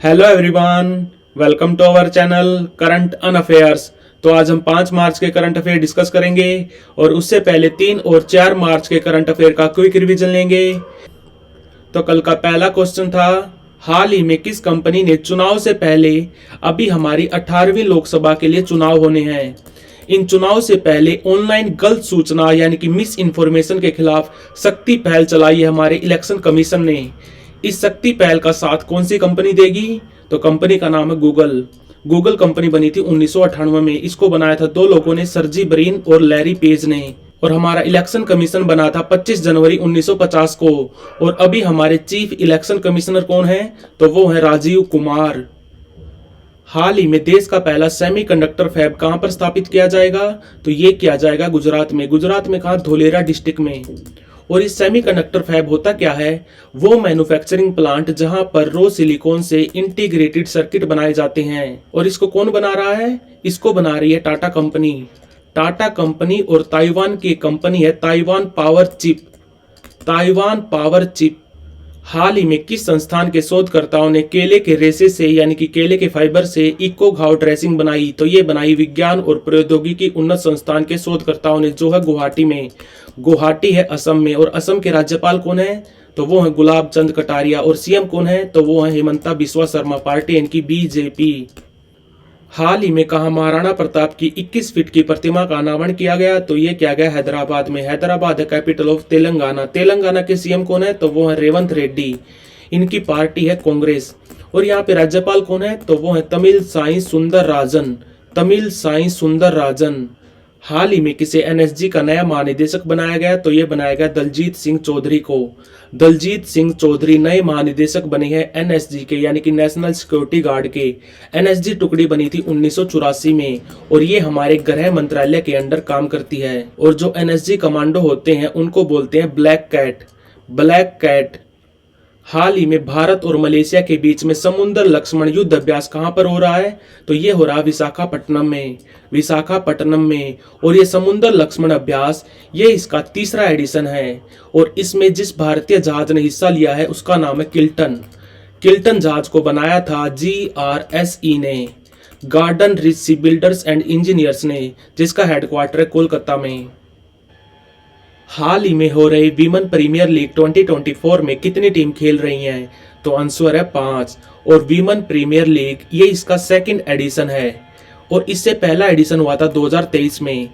Hello everyone, welcome to our channel current on affairs. तो आज हम 5 मार्च के करंट अफेयर डिस्कस करेंगे और उससे पहले 3 और 4 मार्च के करंट अफेयर का क्विक रिवीजन लेंगे। तो कल का पहला क्वेश्चन था, हाल ही में किस कंपनी ने चुनाव से पहले अभी हमारी 18वीं लोकसभा के लिए चुनाव होने हैं, इन चुनाव से पहले ऑनलाइन गलत सूचना यानी कि मिस इन्फॉर्मेशन के खिलाफ सख्ती पहल चलाई है हमारे इलेक्शन कमीशन ने। इस सख्ती पहल का साथ कौन सी कंपनी देगी? तो कंपनी का नाम है गूगल। गूगल कंपनी बनी थी 1998 में। इसको बनाया था दो लोगों ने, सर्जी ब्रिन और लैरी पेज ने। और हमारा इलेक्शन कमीशन बना था 25 जनवरी 1950 को। और अभी हमारे चीफ इलेक्शन कमिश्नर कौन है? तो वो है राजीव कुमार। हाल ही में देश का पहला सेमीकंडक्टर फैब कहां पर स्थापित किया जाएगा? तो ये किया जाएगा गुजरात में। गुजरात में कहा? धोलेरा डिस्ट्रिक्ट में। और इस सेमीकंडक्टर फैब होता क्या है? वो मैन्युफैक्चरिंग प्लांट जहां पर रो सिलिकॉन से इंटीग्रेटेड सर्किट बनाए जाते हैं। और इसको कौन बना रहा है? इसको बना रही है टाटा कंपनी। टाटा कंपनी और ताइवान की कंपनी है Taiwan power chip. Taiwan power chip. हाल ही में किस संस्थान के शोधकर्ताओं ने केले के रेशे से यानी कि केले के फाइबर से इको घाव ड्रेसिंग बनाई? तो ये बनाई विज्ञान और प्रौद्योगिकी उन्नत संस्थान के शोधकर्ताओं ने, जो है गुवाहाटी में। गुवाहाटी है असम में। और असम के राज्यपाल कौन है? तो वो है गुलाब चंद कटारिया। और सीएम कौन है? तो वो है हेमंता बिस्वा शर्मा। पार्टी इनकी बीजेपी। हाल ही में कहा महाराणा प्रताप की 21 फीट की प्रतिमा का अनावरण किया गया? तो ये किया गया हैदराबाद में। हैदराबाद है कैपिटल ऑफ तेलंगाना। तेलंगाना के सीएम कौन है? तो वो है रेवंत रेड्डी। इनकी पार्टी है कांग्रेस। और यहाँ पे राज्यपाल कौन है? तो वो है तमिल साई सुंदर राजन। तमिल साई सुंदर राजन। हाल ही में किसे एनएसजी का नया महानिदेशक बनाया गया? तो ये बनाया गया दलजीत सिंह चौधरी को। दलजीत सिंह चौधरी नए महानिदेशक बने हैं एनएसजी के, यानी कि नेशनल सिक्योरिटी गार्ड के। एनएसजी टुकड़ी बनी थी 1984 में और ये हमारे गृह मंत्रालय के अंडर काम करती है। और जो एनएसजी कमांडो होते हैं उनको बोलते हैं ब्लैक कैट। Black cat. हाल ही में भारत और मलेशिया के बीच में समुद्र लक्ष्मण युद्ध अभ्यास कहां पर हो रहा है? तो ये हो रहा है विशाखापट्टनम में। विशाखापट्टनम में। और ये समुद्र लक्ष्मण अभ्यास, ये इसका तीसरा एडिशन है। और इसमें जिस भारतीय जहाज ने हिस्सा लिया है उसका नाम है किल्टन। किल्टन जहाज को बनाया था GRSE ने, garden reach sea builders and engineers ने, जिसका हेडक्वार्टर है कोलकाता में। हाल ही में हो रही विमेन प्रीमियर लीग 2024 में कितनी टीम खेल रही हैं? तो आंसर है 5। और विमेन प्रीमियर लीग ये इसका सेकंड एडिशन है। और इससे पहला एडिशन हुआ था 2023 में,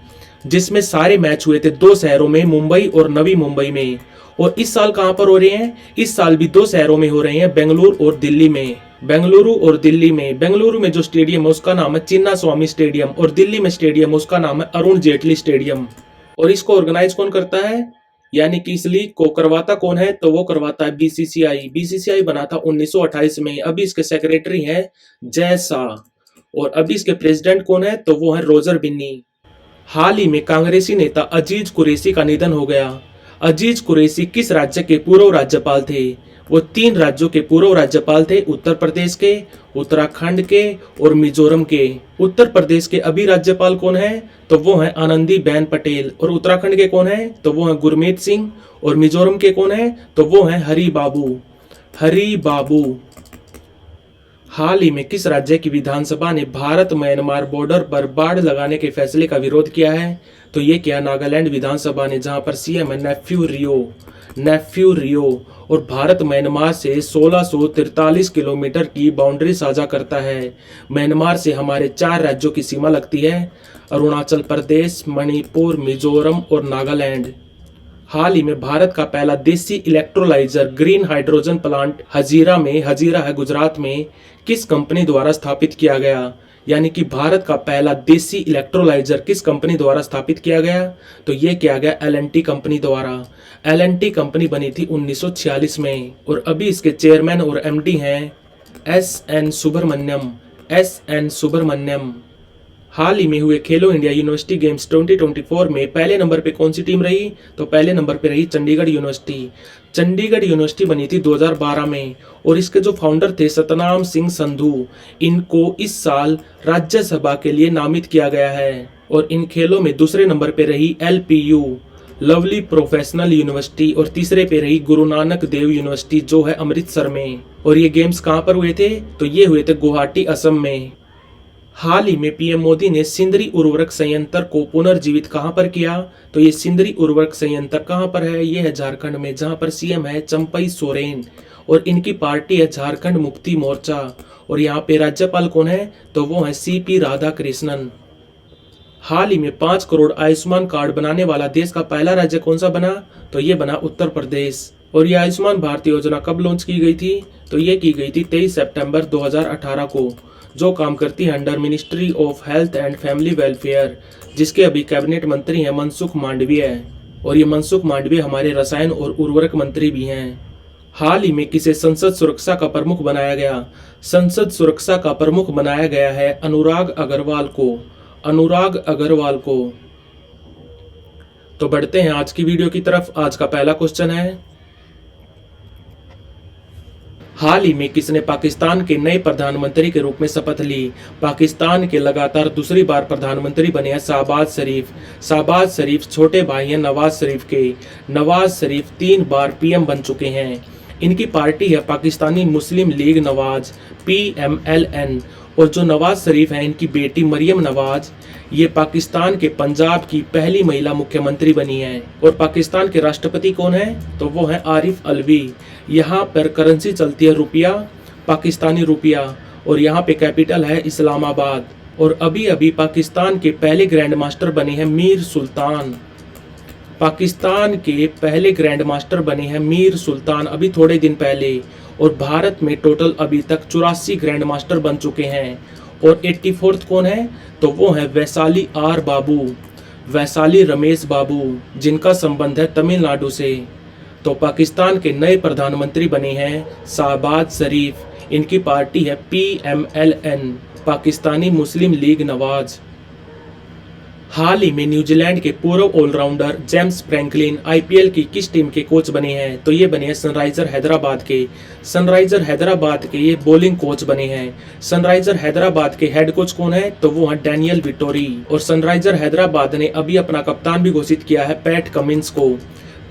जिसमें सारे मैच हुए थे 2 शहरों में, मुंबई और नवी मुंबई में। और इस साल कहां पर हो रहे हैं? इस साल भी 2 शहरों में हो रहे हैं, बेंगलुरु और दिल्ली में। बेंगलुरु और दिल्ली में। बेंगलुरु में जो स्टेडियम है उसका नाम है चिन्ना स्वामी स्टेडियम। और दिल्ली में स्टेडियम उसका नाम है अरुण जेटली स्टेडियम। और इसको ऑर्गेनाइज कौन करता है, यानी कि इस लीग को करवाता कौन है? तो वो करवाता है बीसीसीआई। बीसीसीआई बना था 1928 में। अभी इसके सेक्रेटरी हैं जय शाह। और अभी इसके प्रेसिडेंट कौन है? तो वो है रोजर बिन्नी। हाल ही में कांग्रेसी नेता अजीज कुरैशी का निधन हो गया। अजीज कुरैशी किस राज्य के पूर्व राज्यपाल थे? वो 3 राज्यों के पूर्व राज्यपाल थे, उत्तर प्रदेश के, उत्तराखंड के और मिजोरम के। उत्तर प्रदेश के अभी राज्यपाल कौन है? तो वो है आनंदीबेन पटेल। और उत्तराखंड के कौन है? तो वो है गुरमीत सिंह। और मिजोरम के कौन है? तो वो है हरि बाबू। हरि बाबू। हाल ही में किस राज्य की विधानसभा ने भारत म्यांमार बॉर्डर पर बाड़ लगाने के फैसले का विरोध किया है? तो ये किया नागालैंड विधानसभा ने, जहां पर सीएम है नेफ्यू रियो। नेफ्यू रियो। और भारत म्यांमार से 1643 किलोमीटर की बाउंड्री साझा करता है। म्यांमार से हमारे 4 राज्यों की सीमा लगती है, अरुणाचल प्रदेश, मणिपुर, मिजोरम और नागालैंड। हाल ही में भारत का पहला देसी electrolyser green hydrogen plant Hazira में, हजीरा है गुजरात में, किस कंपनी द्वारा स्थापित किया गया? यानी कि भारत का पहला देसी इलेक्ट्रोलाइजर किस कंपनी द्वारा स्थापित किया गया? तो ये किया गया L&T कंपनी द्वारा। L&T कंपनी बनी थी 1946 में। और अभी इसके चेयरमैन और MD हैं SN सुब्रमण्यम। SN सुब्रमण्यम। हाल ही में हुए खेलो इंडिया यूनिवर्सिटी गेम्स 2024 में पहले नंबर पे कौन सी टीम रही? तो पहले नंबर पे रही चंडीगढ़ यूनिवर्सिटी। चंडीगढ़ यूनिवर्सिटी बनी थी 2012 में। और इसके जो फाउंडर थे सतनाम सिंह संधू, इनको इस साल राज्यसभा के लिए नामित किया गया है। और इन खेलों में दूसरे नंबर पे रही LPU, लवली प्रोफेशनल यूनिवर्सिटी और तीसरे पे रही गुरु नानक देव यूनिवर्सिटी जो है अमृतसर में। और ये गेम्स कहाँ पर हुए थे? तो ये हुए थे गुवाहाटी असम में। हाल ही में पीएम मोदी ने सिंदरी उर्वरक संयंत्र को पुनर्जीवित कहां पर किया? तो ये सिंदरी उर्वरक संयंत्र कहां पर है? ये है झारखंड में, जहां पर सीएम है चंपई सोरेन और इनकी पार्टी है झारखंड मुक्ति मोर्चा। और यहाँ पे राज्यपाल कौन है? तो वो है सीपी राधाकृष्णन। हाल ही में 5 करोड़ आयुष्मान कार्ड बनाने वाला देश का पहला राज्य कौन सा बना? तो ये बना उत्तर प्रदेश। और ये आयुष्मान भारत योजना कब लॉन्च की गई थी? तो ये की गई थी 23 सितंबर 2018 को, जो काम करती है under ministry of health and family welfare, जिसके अभी कैबिनेट मंत्री हैं मनसुख मांडविया। और ये मनसुख मांडविया हमारे रसायन और उर्वरक मंत्री भी हैं। हाल ही में किसे संसद सुरक्षा का प्रमुख बनाया गया? संसद सुरक्षा का प्रमुख बनाया गया है अनुराग अग्रवाल को। अनुराग अग्रवाल को। तो बढ़ते हैं आज की वीडियो की तरफ। आज का पहला क्वेश्चन है, हाल ही में किसने पाकिस्तान के नए प्रधानमंत्री के रूप में शपथ ली? पाकिस्तान के लगातार दूसरी बार प्रधानमंत्री बने हैं शहबाज शरीफ। शहबाज शरीफ छोटे भाई हैं नवाज शरीफ के। नवाज शरीफ 3 बार पीएम बन चुके हैं। इनकी पार्टी है पाकिस्तानी मुस्लिम लीग नवाज, PMLN। और जो नवाज शरीफ है, इनकी बेटी मरियम नवाज, ये पाकिस्तान के पंजाब की पहली महिला मुख्यमंत्री बनी है। और पाकिस्तान के राष्ट्रपति कौन है? तो वो है आरिफ अलवी। यहाँ पर करेंसी चलती है रुपया, पाकिस्तानी रुपया। और यहाँ पे कैपिटल है इस्लामाबाद। और अभी अभी पाकिस्तान के पहले ग्रैंड मास्टर बने हैं मीर सुल्तान। पाकिस्तान के पहले ग्रैंड मास्टर बने हैं मीर सुल्तान अभी थोड़े दिन पहले। और भारत में टोटल अभी तक 84 ग्रैंड मास्टर बन चुके हैं। और 84th कौन है? तो वो है वैशाली R बाबू, वैशाली रमेश बाबू, जिनका संबंध है तमिलनाडु से। तो पाकिस्तान के नए प्रधानमंत्री बने हैं शहबाज शरीफ। इनकी पार्टी है PMLN, पाकिस्तानी मुस्लिम लीग नवाज। हाल ही में न्यूजीलैंड के पूर्व ऑलराउंडर जेम्स फ्रैंकलिन IPL की किस टीम के कोच बने हैं? तो ये बने हैं सनराइजर हैदराबाद के। सनराइजर हैदराबाद के ये बॉलिंग कोच बने हैं। सनराइजर हैदराबाद के हेड कोच कौन है? तो वो है डैनियल विटोरी। और सनराइजर हैदराबाद ने अभी अपना कप्तान भी घोषित किया है पैट कमिंस को।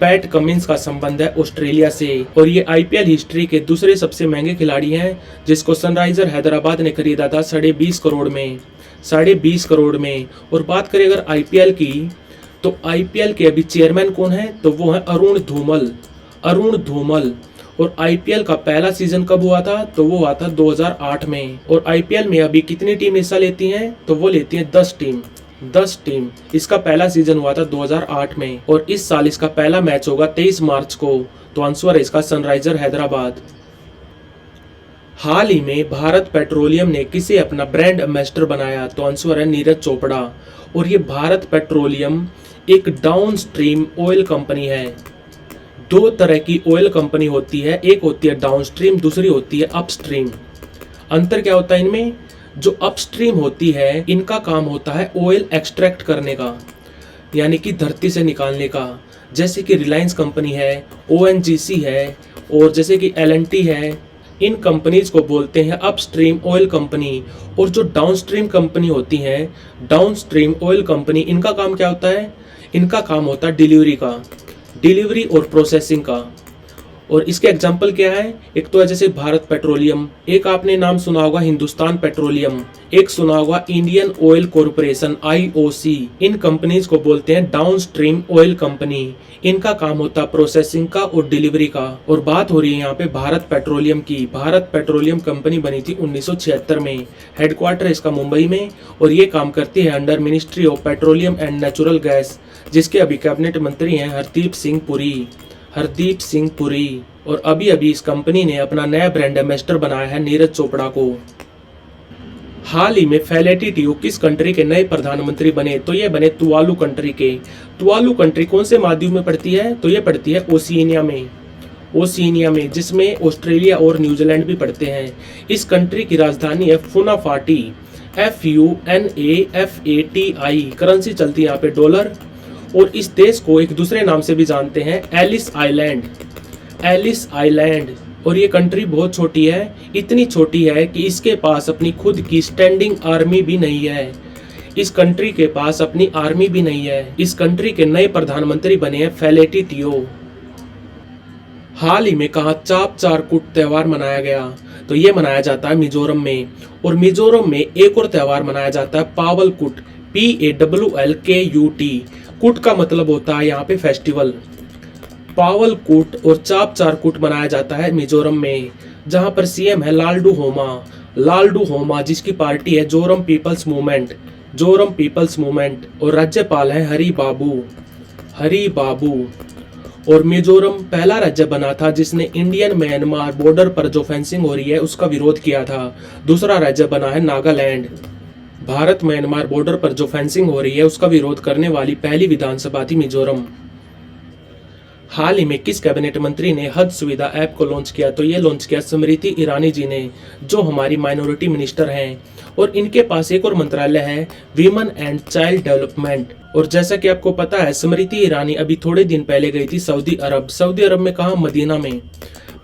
पैट कमिंस का संबंध है ऑस्ट्रेलिया से। और ये IPL हिस्ट्री के दूसरे सबसे महंगे खिलाड़ी हैं, जिसको सनराइजर हैदराबाद ने खरीदा था 20.5 करोड़ में। 20.5 करोड़ में। और बात करें अगर IPL की, तो IPL के अभी चेयरमैन कौन है? तो वो है अरुण धूमल। अरुण धूमल। और IPL का पहला सीजन कब हुआ था? तो वो हुआ था 2008 में। और IPL में अभी कितनी टीम हिस्सा लेती हैं? तो वो लेती हैं 10 टीम। 10 टीम। इसका पहला सीजन हुआ था 2008 में। और इस साल इसका पहला मैच होगा 23 मार्च को। तो आंसर है इसका सनराइजर हैदराबाद। हाल ही में भारत पेट्रोलियम ने किसे अपना ब्रांड एम्बेसडर बनाया? तो आंसर है नीरज चोपड़ा। और ये भारत पेट्रोलियम एक डाउनस्ट्रीम ऑयल कंपनी है। 2 तरह की ऑयल कंपनी होती है, एक होती है डाउनस्ट्रीम, दूसरी होती है अपस्ट्रीम। अंतर क्या होता है इनमें? जो अपस्ट्रीम होती है, इनका काम होता है ऑयल एक्सट्रैक्ट करने का, यानी कि धरती से निकालने का। जैसे कि रिलायंस कंपनी है, ONGC है, और जैसे कि L&T है। इन कंपनीज को बोलते हैं अपस्ट्रीम ऑयल कंपनी। और जो डाउनस्ट्रीम कंपनी होती है, डाउनस्ट्रीम ऑयल कंपनी, इनका काम क्या होता है? इनका काम होता है डिलीवरी का, डिलीवरी और प्रोसेसिंग का। और इसके एग्जाम्पल क्या है? एक तो है जैसे भारत पेट्रोलियम, एक आपने नाम सुना होगा हिंदुस्तान पेट्रोलियम, एक सुना होगा इंडियन ऑयल कॉर्पोरेशन IOC। इन कंपनीज को बोलते हैं डाउनस्ट्रीम ऑयल कंपनी। इनका काम होता है प्रोसेसिंग का और डिलीवरी का। और बात हो रही है यहाँ पे भारत पेट्रोलियम की। भारत पेट्रोलियम कंपनी बनी थी 1976 में। हेडक्वार्टर इसका मुंबई में। और ये काम करती है under ministry of petroleum and natural gas, जिसके अभी कैबिनेट मंत्री हैं हरदीप सिंह पुरी। हरदीप सिंह पुरी। और अभी अभी इस कंपनी ने अपना नया ब्रांड एम्बेसडर बनाया है नीरज चोपड़ा को। हाल ही में फैलेटी टियो किस कंट्री के नए प्रधानमंत्री बने? तो ये बने तुवालू कंट्री के। तुवालू कंट्री कौन से महाद्वीप में पड़ती है? तो ये पड़ती है ओशिनिया में। ओशिनिया में, जिसमें ऑस्ट्रेलिया और न्यूजीलैंड भी पड़ते हैं। इस कंट्री की राजधानी है फुनाफाटी, FUNAFATI। करेंसी चलती है यहाँ पे डॉलर। और इस देश को एक दूसरे नाम से भी जानते हैं, एलिस आइलैंड। Alice island. और ये कंट्री बहुत छोटी है, इतनी छोटी है कि इसके पास अपनी खुद की स्टैंडिंग आर्मी भी नहीं है। इस कंट्री के पास अपनी आर्मी भी नहीं है। इस कंट्री के नए प्रधानमंत्री बने हैं फेलेटी टियो। हाल ही में कहा चाप चार कुट त्योहार मनाया गया, तो ये मनाया जाता है मिजोरम में। और मिजोरम में एक और त्योहार मनाया जाता है पावल कुट, PAWLKUT। कुट का मतलब होता है यहाँ पे फेस्टिवल। पावल कुट और चाप चार कुट मनाया जाता है मिजोरम में, जहां पर सीएम है लालडू होमा जिसकी पार्टी है जोरम पीपल्स मूवमेंट। और राज्यपाल है हरी बाबू। और मिजोरम पहला राज्य बना था जिसने इंडियन म्यांमार बॉर्डर पर जो फेंसिंग हो रही है उसका विरोध किया था। दूसरा राज्य बना है नागालैंड। भारत म्यांमार बॉर्डर पर जो फेंसिंग हो रही है उसका विरोध करने वाली पहली विधानसभा थी मिजोरम। हाल ही में किस कैबिनेट मंत्री ने हज सुविधा ऐप को लॉन्च किया, तो ये लॉन्च किया स्मृति ईरानी जी ने, जो हमारी माइनॉरिटी मिनिस्टर हैं। और इनके पास एक और मंत्रालय है वीमेन एंड चाइल्ड डेवलपमेंट। और जैसा कि आपको पता है स्मृति ईरानी अभी थोड़े दिन पहले गई थी सऊदी अरब में। कहा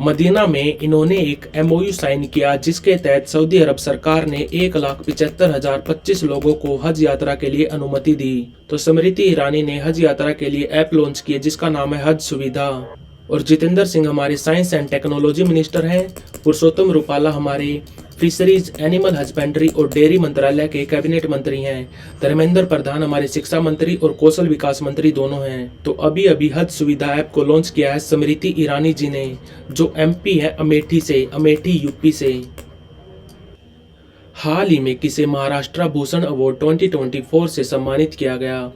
मदीना में इन्होंने एक MOU साइन किया, जिसके तहत सऊदी अरब सरकार ने 1,75,025 लोगों को हज यात्रा के लिए अनुमति दी। तो स्मृति ईरानी ने हज यात्रा के लिए ऐप लॉन्च किया जिसका नाम है हज सुविधा। और जितेंद्र सिंह हमारे साइंस एंड टेक्नोलॉजी मिनिस्टर हैं। पुरुषोत्तम रूपाला हमारे फिशरीज, एनिमल हस्बेंड्री और डेयरी मंत्रालय के कैबिनेट मंत्री हैं। धर्मेंद्र प्रधान हमारे शिक्षा मंत्री और कौशल विकास मंत्री दोनों हैं। तो अभी अभी हज सुविधा ऐप को लॉन्च किया है स्मृति ईरानी जी ने, जो MP है अमेठी UP से। हाल ही में किसे महाराष्ट्र भूषण अवार्ड 2024 से सम्मानित किया गया।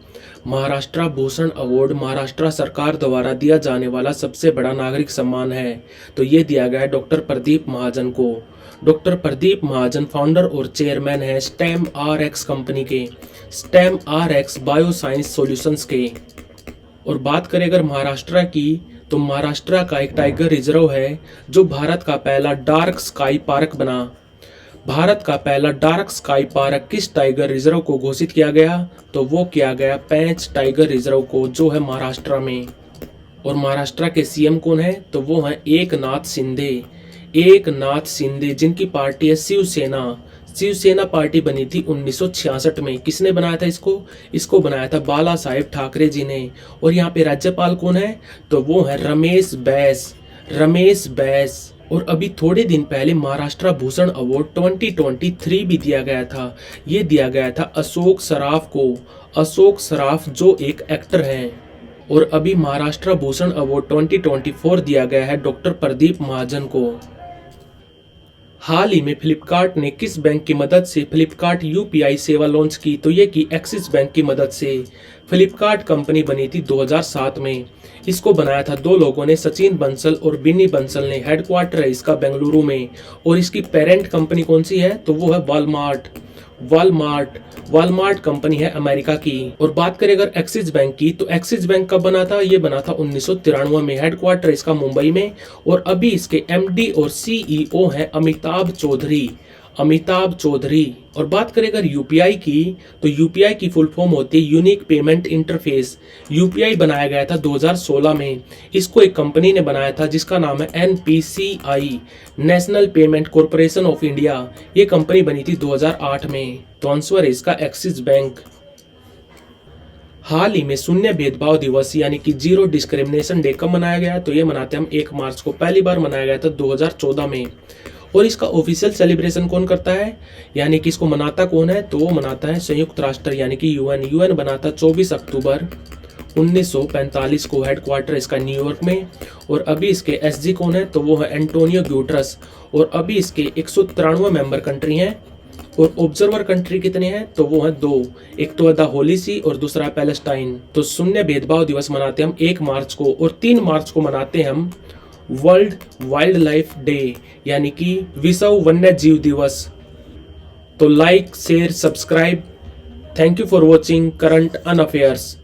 महाराष्ट्र भूषण अवार्ड महाराष्ट्र सरकार द्वारा दिया जाने वाला सबसे बड़ा नागरिक सम्मान है। तो ये दिया गया है डॉक्टर प्रदीप महाजन को। डॉक्टर प्रदीप महाजन फाउंडर और चेयरमैन है स्टेम RX कंपनी के, स्टेम RX बायोसाइंस सॉल्यूशंस के। और बात करें अगर महाराष्ट्र की, तो महाराष्ट्र का एक टाइगर रिजर्व है जो भारत का पहला डार्क स्काई पार्क बना। भारत का पहला डार्क स्काई पार्क किस टाइगर रिजर्व को घोषित किया गया, तो वो किया गया पेंच टाइगर रिजर्व को, जो है महाराष्ट्र में। और महाराष्ट्र के CM कौन है, तो वो है एकनाथ शिंदे, जिनकी पार्टी है शिवसेना पार्टी बनी थी 1966 में। किसने बनाया था इसको बनाया था बाला साहेब ठाकरे जी ने। और यहाँ पे राज्यपाल कौन है, तो वो है रमेश बैस। और अभी थोड़े दिन पहले महाराष्ट्र भूषण अवार्ड 2023 भी दिया गया था। ये दिया गया था अशोक सराफ जो एक एक्टर हैं। और अभी महाराष्ट्र भूषण अवार्ड 2024 दिया गया है डॉक्टर प्रदीप महाजन को। हाल ही में फ्लिपकार्ट ने किस बैंक की मदद से फ्लिपकार्ट UPI सेवा लॉन्च की, तो ये की एक्सिस बैंक की मदद से। फ्लिपकार्ट कंपनी बनी थी 2007 में। इसको बनाया था दो लोगों ने, सचिन बंसल और बिन्नी बंसल ने। हेडक्वार्टर है इसका बेंगलुरु में। और इसकी पेरेंट कंपनी कौन सी है, तो वो है वॉलमार्ट कंपनी है अमेरिका की। और बात करें अगर एक्सिस बैंक की, तो एक्सिस बैंक कब बना था, ये बना था 1993 में। हेडक्वार्टर इसका मुंबई में। और अभी इसके MD और CEO हैं अमिताभ चौधरी। और बात करें अगर UPI की, तो UPI की फुल फॉर्म होती है यूनिक पेमेंट इंटरफेस। UPI बनाया गया था 2016 में। इसको एक कंपनी ने बनाया था जिसका नाम है NPCI, national payment corporation of India. ये कंपनी बनी थी 2008 में। तो आंसर है इसका एक्सिस बैंक। हाल ही में शून्य भेदभाव दिवस यानी कि जीरो डिस्क्रिमिनेशन डे कब मनाया गया, तो ये मनाते हैं हम 1 मार्च को। पहली बार मनाया गया था 2014 में। और इसका ऑफिशियल सेलिब्रेशन कौन करता है, यानी कि इसको मनाता कौन है, तो वो मनाता है संयुक्त राष्ट्र यानी कि UN बनाता 24 अक्टूबर 1945 को। हेडक्वार्टर इसका न्यूयॉर्क में। और अभी इसके SG कौन है, तो वो है एंटोनियो ग्यूटरस। और अभी इसके 193 मेंबर कंट्री हैं। और ऑब्जर्वर कंट्री कितने हैं, तो वो हैं 2, एक तो है द होली सी और दूसरा है पैलेस्टाइन। तो शून्य भेदभाव दिवस मनाते हम 1 मार्च को। और 3 मार्च को मनाते हम वर्ल्ड वाइल्ड लाइफ डे यानी कि विश्व वन्य जीव दिवस। तो like share subscribe. Thank you for watching current on affairs.